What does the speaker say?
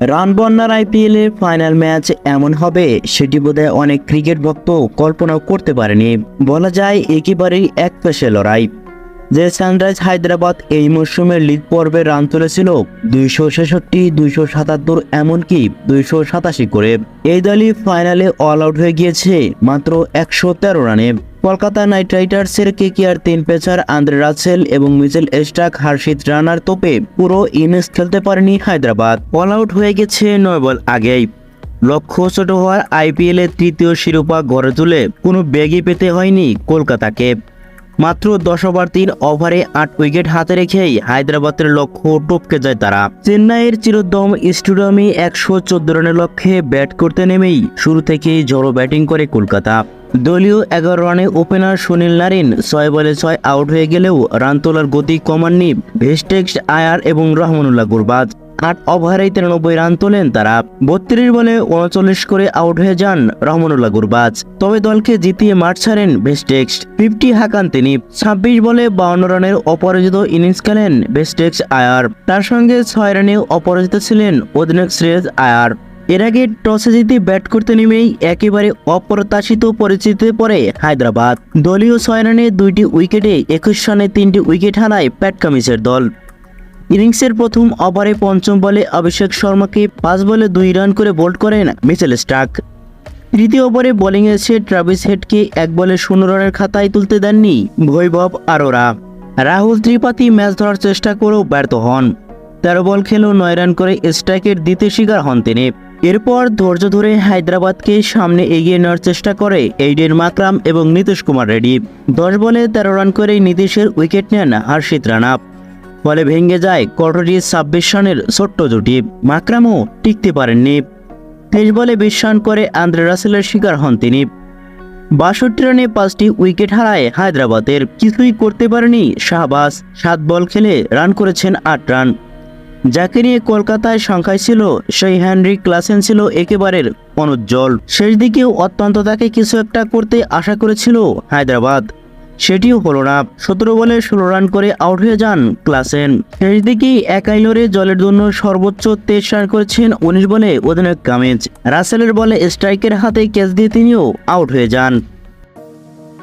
Run বন্যার আইপিএলে final match এমন হবে সেটি বোধহয় অনেক ক্রিকেট ভক্ত কল্পনাও করতে পারেনি। বলা যায় একেবারেই একপেশে লড়াই। যে সানরাইজ হায়দ্রাবাদ এই মরশুমের লিগ পর্বে রান তুলেছিল 266, 277, এমনকি 287 করে। এই দলই ফাইনালে অল আউট হয়ে গিয়েছে মাত্র 113 রানে। কলকাতা নাইট রাইডার্সের কেকেআর 3 পেসার আন্দ্রে রাসেল এবং মিচেল স্টার্ক, হার্ষিত রানার তোপে পুরো ইনিংস খেলতে পারেনি হায়দ্রাবাদ। অল আউট হয়ে গেছে 9 বল আগেই। লক্ষ্য ছোট হওয়ার আইপিএলে তৃতীয় শিরোপা গড়ে তুলে কোনো ব্যাগই পেতে হয়নি কলকাতাকে। মাত্র 10 ওভার 3 ওভারে 8 উইকেট হাতে রেখেই হায়দ্রাবাদের লক্ষ্য টপকে যায় তারা। চেন্নাইয়ের চিরোদ্দম স্টেডিয়ামে 114 রানের লক্ষ্যে ব্যাট করতে নেমেই শুরু থেকেই জড়ো ব্যাটিং করে কলকাতা। দলীয় 11 রানে ওপেনার সুনীল নারিন 6 বলে 6 আউট হয়ে গেলেও রান তোলার গতি কমাননি ভেস্টেক্স আয়ার এবং রহমানুল্লাহ গুরবাজ। 8 ওভারে 93 রান তোলেন তারা। 32 বলে 39 করে আউট হয়ে যান রহমানুল্লাহ গুরবাজ। তবে দলকে জিতিয়ে মাঠ ছাড়েন ভেস্টেক্স। 50 হাঁকান তিনি। 26 বলে 52 রানের অপরাজিত ইনিংস খেলেন ভেস্টেক্স আয়ার। তার সঙ্গে 6 রানে অপরাজিত ছিলেন অধিনায়ক শ্রেয়স আয়ার। এর আগে টসে জিতে ব্যাট করতে নেমেই একেবারে অপ্রত্যাশিত পরিস্থিতিতে পড়ে হায়দ্রাবাদ। দলীয় 6 রানে 2টি উইকেটে 21 রানে 3টি উইকেট হারায় প্যাট কামিন্সের দল। ইনিংসের প্রথম ওভারে পঞ্চম বলে অভিষেক শর্মাকে 5 বলে 2 রান করে বোল্ড করেন মিচেল স্টার্ক। তৃতীয় ওভারে বোলিংয়ে এসে ট্রাভিস হেডকে 1 বলে 0 রানের খাতায় তুলতে দেননি বৈভব আরোরা। রাহুল ত্রিপাঠী ম্যাচ ধরার চেষ্টা করেও ব্যর্থ হন। 13 বল খেলেও 9 রান করে স্ট্রাইকের দিতে শিকার হন তিনি। এরপর ধৈর্য ধরে হায়দ্রাবাদকে সামনে এগিয়ে নেওয়ার চেষ্টা করে এইডেন মাকরাম এবং নীতিশ কুমার রেড্ডি। 10 বলে 13 রান করে নীতিশের উইকেট নেন হার্ষিত রানা। ফলে ভেঙে যায় কটরির 26 রানের ছোট্ট জুটি। মাকরামও টিকতে পারেননি। 23 বলে 20 রান করে আন্দ্রে রাসেলের শিকার হন তিনি। 62 রানে 5টি উইকেট হারায় হায়দ্রাবাদের। কিছুই করতে পারেনি শাহবাজ। 7 বল খেলে রান করেছেন 8 রান। যাকে নিয়ে কলকাতায় সংখ্যায় ছিল সেই হেনরিক ক্লাসেন ছিল একেবারে অনুজ্জ্বল। শেষ দিকেও অত্যন্ত তাকে কিছু একটা করতে আশা করেছিল হায়দ্রাবাদ, সেটিও হলো না। 17 বলে 16 রান করে আউট হয়ে যান ক্লাসেন। শেষ দিকেই একাই লড়ে জলের জন্য সর্বোচ্চ 23 রান করেছেন 19 বলে অধিনায়ক কামিন্স। রাসেলের বলে স্ট্রাইকের হাতে ক্যাচ দিয়ে তিনিও আউট হয়ে যান।